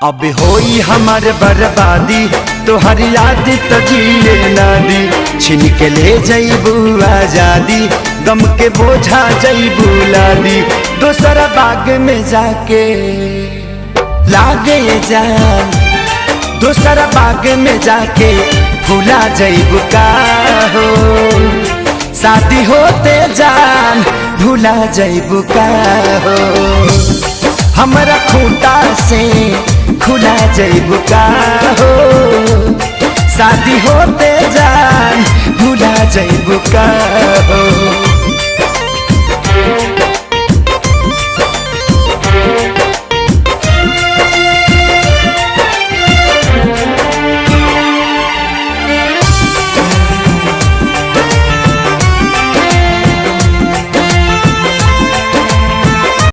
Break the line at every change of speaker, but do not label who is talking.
अब होई हमार बर्बादी तोहर याद तो जिए ना दी। छीन के ले जईबू आजादी गम के बोझा जईबू लादी। दोसरा बाग में जाके लागे जान, दोसरा बाग में जाके भूला जईबू का हो। शादी होते जान भूला जईबू का हो। हमरा खूंटा से खुला जईबू का हो। शादी होते जान भूला जईबू का हो।